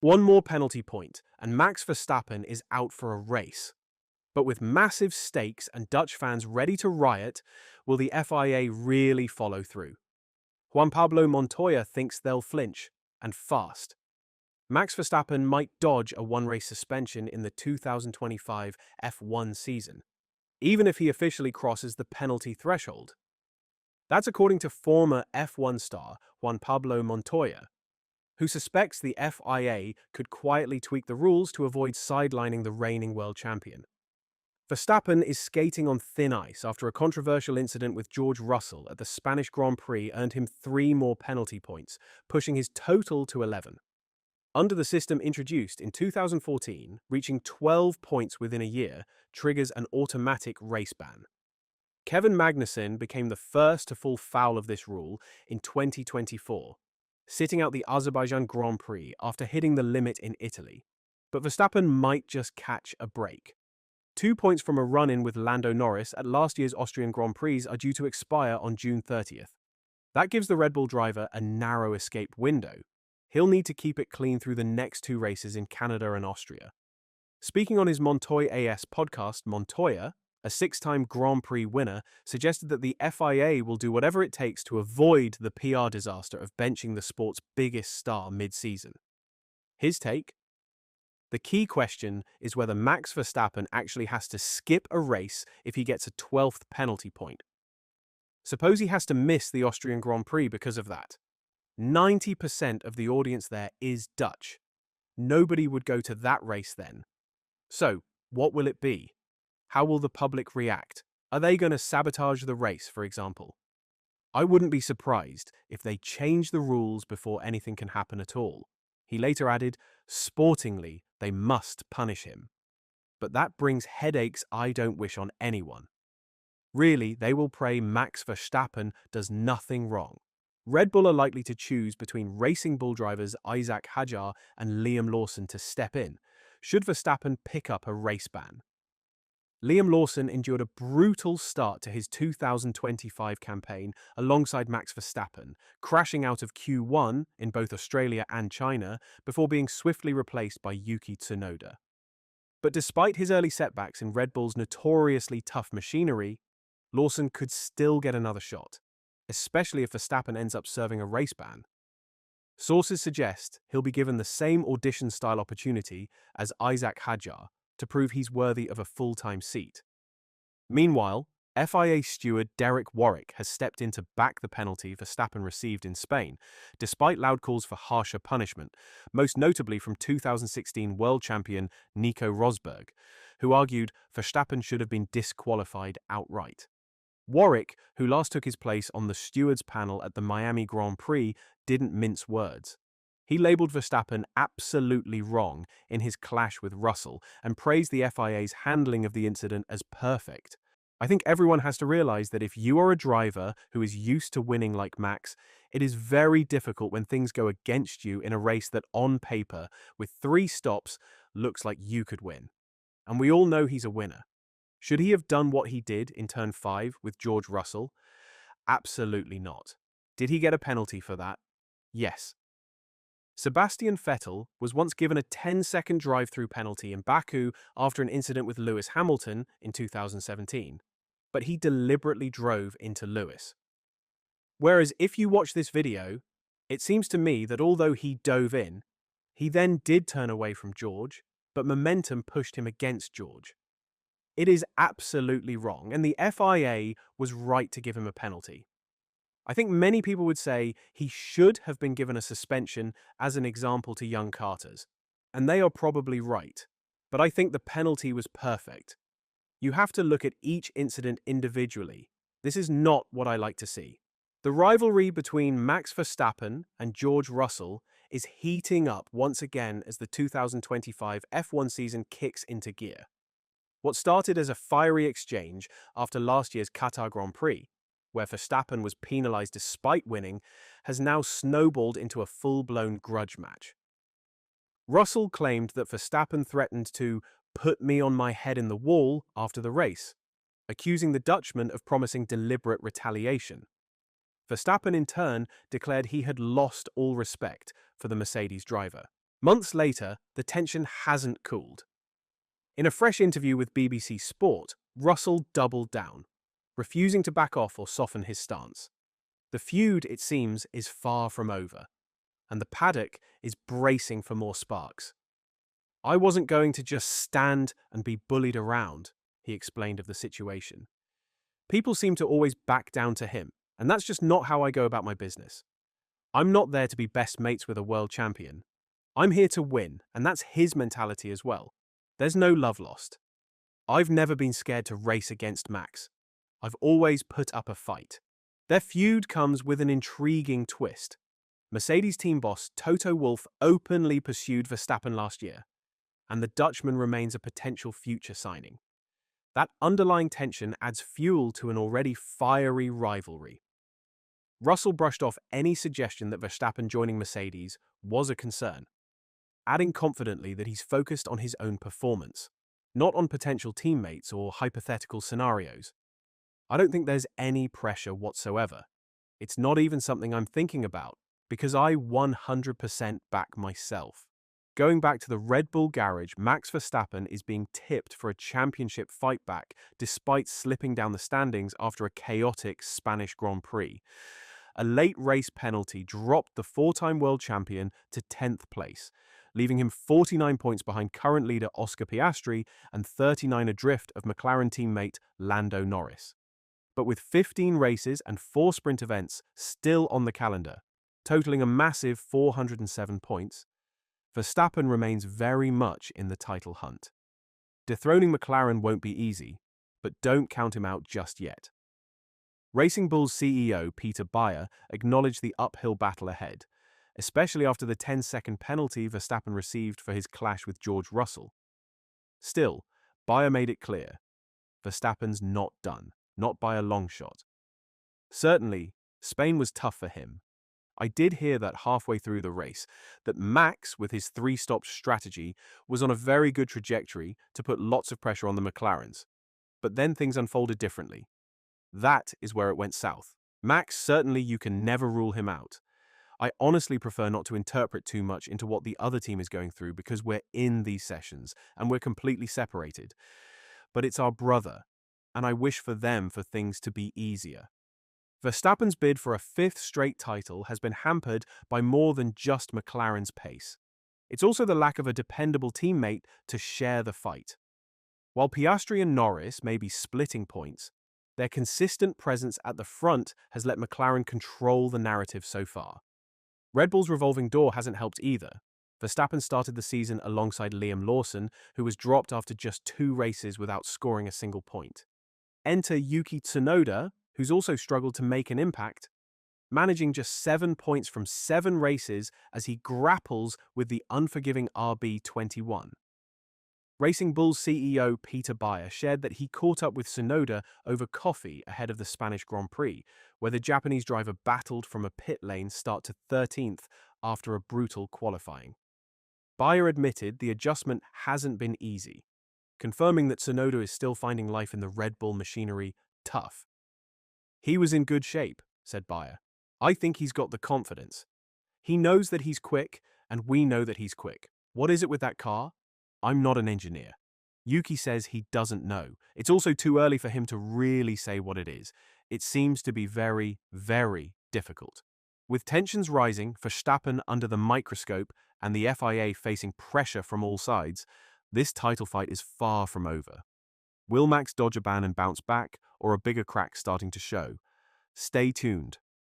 One more penalty point, and Max Verstappen is out for a race. But with massive stakes and Dutch fans ready to riot, will the FIA really follow through? Juan Pablo Montoya thinks they'll flinch, and fast. Max Verstappen might dodge a one-race suspension in the 2025 F1 season, even if he officially crosses the penalty threshold. That's according to former F1 star Juan Pablo Montoya, who suspects the FIA could quietly tweak the rules to avoid sidelining the reigning world champion. Verstappen is skating on thin ice after a controversial incident with George Russell at the Spanish Grand Prix earned him 3 more penalty points, pushing his total to 11. Under the system introduced in 2014, reaching 12 points within a year triggers an automatic race ban. Kevin Magnussen became the first to fall foul of this rule in 2024, sitting out the Azerbaijan Grand Prix after hitting the limit in Italy. But Verstappen might just catch a break. 2 points from a run-in with Lando Norris at last year's Austrian Grand Prix are due to expire on June 30th. That gives the Red Bull driver a narrow escape window. He'll need to keep it clean through the next 2 races in Canada and Austria. Speaking on his Montoya AS podcast, Montoya, a 6-time Grand Prix winner, suggested that the FIA will do whatever it takes to avoid the PR disaster of benching the sport's biggest star mid-season. His take? The key question is whether Max Verstappen actually has to skip a race if he gets a 12th penalty point. Suppose he has to miss the Austrian Grand Prix because of that. 90% of the audience there is Dutch. Nobody would go to that race then. So, what will it be? How will the public react? Are they going to sabotage the race, for example? I wouldn't be surprised if they change the rules before anything can happen at all. He later added, sportingly, they must punish him. But that brings headaches I don't wish on anyone. Really, they will pray Max Verstappen does nothing wrong. Red Bull are likely to choose between Racing Bull drivers Isack Hadjar and Liam Lawson to step in, should Verstappen pick up a race ban. Liam Lawson endured a brutal start to his 2025 campaign alongside Max Verstappen, crashing out of Q1 in both Australia and China before being swiftly replaced by Yuki Tsunoda. But despite his early setbacks in Red Bull's notoriously tough machinery, Lawson could still get another shot, especially if Verstappen ends up serving a race ban. Sources suggest he'll be given the same audition-style opportunity as Isack Hadjar to prove he's worthy of a full-time seat. Meanwhile, FIA steward Derek Warwick has stepped in to back the penalty Verstappen received in Spain, despite loud calls for harsher punishment, most notably from 2016 world champion Nico Rosberg, who argued Verstappen should have been disqualified outright. Warwick, who last took his place on the stewards panel at the Miami Grand Prix, didn't mince words. He labelled Verstappen absolutely wrong in his clash with Russell and praised the FIA's handling of the incident as perfect. I think everyone has to realise that if you are a driver who is used to winning like Max, it is very difficult when things go against you in a race that on paper, with 3 stops, looks like you could win. And we all know he's a winner. Should he have done what he did in Turn 5 with George Russell? Absolutely not. Did he get a penalty for that? Yes. Sebastian Vettel was once given a 10-second drive-through penalty in Baku after an incident with Lewis Hamilton in 2017, but he deliberately drove into Lewis. Whereas if you watch this video, it seems to me that although he dove in, he then did turn away from George, but momentum pushed him against George. It is absolutely wrong, and the FIA was right to give him a penalty. I think many people would say he should have been given a suspension as an example to young karters, and they are probably right, but I think the penalty was perfect. You have to look at each incident individually. This is not what I like to see. The rivalry between Max Verstappen and George Russell is heating up once again as the 2025 F1 season kicks into gear. What started as a fiery exchange after last year's Qatar Grand Prix, where Verstappen was penalised despite winning, has now snowballed into a full-blown grudge match. Russell claimed that Verstappen threatened to put me on my head in the wall after the race, accusing the Dutchman of promising deliberate retaliation. Verstappen in turn declared he had lost all respect for the Mercedes driver. Months later, the tension hasn't cooled. In a fresh interview with BBC Sport, Russell doubled down, refusing to back off or soften his stance. The feud, it seems, is far from over, and the paddock is bracing for more sparks. "I wasn't going to just stand and be bullied around," he explained of the situation. "People seem to always back down to him, and that's just not how I go about my business. I'm not there to be best mates with a world champion. I'm here to win, and that's his mentality as well. There's no love lost. I've never been scared to race against Max. I've always put up a fight." Their feud comes with an intriguing twist. Mercedes team boss Toto Wolff openly pursued Verstappen last year, and the Dutchman remains a potential future signing. That underlying tension adds fuel to an already fiery rivalry. Russell brushed off any suggestion that Verstappen joining Mercedes was a concern, adding confidently that he's focused on his own performance, not on potential teammates or hypothetical scenarios. "I don't think there's any pressure whatsoever. It's not even something I'm thinking about, because I 100% back myself." Going back to the Red Bull garage, Max Verstappen is being tipped for a championship fight back despite slipping down the standings after a chaotic Spanish Grand Prix. A late race penalty dropped the four-time world champion to 10th place, leaving him 49 points behind current leader Oscar Piastri and 39 adrift of McLaren teammate Lando Norris. But with 15 races and 4 sprint events still on the calendar, totaling a massive 407 points, Verstappen remains very much in the title hunt. Dethroning McLaren won't be easy, but don't count him out just yet. Racing Bull's CEO Peter Bayer acknowledged the uphill battle ahead, especially after the 10-second penalty Verstappen received for his clash with George Russell. Still, Bayer made it clear, Verstappen's not done, not by a long shot. Certainly, Spain was tough for him. I did hear that halfway through the race, that Max, with his 3-stop strategy, was on a very good trajectory to put lots of pressure on the McLarens. But then things unfolded differently. That is where it went south. Max, certainly you can never rule him out. I honestly prefer not to interpret too much into what the other team is going through because we're in these sessions and we're completely separated. But it's our brother, and I wish for them for things to be easier. Verstappen's bid for a 5th straight title has been hampered by more than just McLaren's pace. It's also the lack of a dependable teammate to share the fight. While Piastri and Norris may be splitting points, their consistent presence at the front has let McLaren control the narrative so far. Red Bull's revolving door hasn't helped either. Verstappen started the season alongside Liam Lawson, who was dropped after just 2 races without scoring a single point. Enter Yuki Tsunoda, who's also struggled to make an impact, managing just 7 points from 7 races as he grapples with the unforgiving RB21. Racing Bull's CEO Peter Bayer shared that he caught up with Tsunoda over coffee ahead of the Spanish Grand Prix, where the Japanese driver battled from a pit lane start to 13th after a brutal qualifying. Bayer admitted the adjustment hasn't been easy, confirming that Tsunoda is still finding life in the Red Bull machinery tough. "He was in good shape," said Bayer. "I think he's got the confidence. He knows that he's quick, and we know that he's quick. What is it with that car? I'm not an engineer." Yuki says he doesn't know. It's also too early for him to really say what it is. It seems to be very, very difficult. With tensions rising, Verstappen under the microscope, and the FIA facing pressure from all sides, this title fight is far from over. Will Max dodge a ban and bounce back, or a bigger crack starting to show? Stay tuned.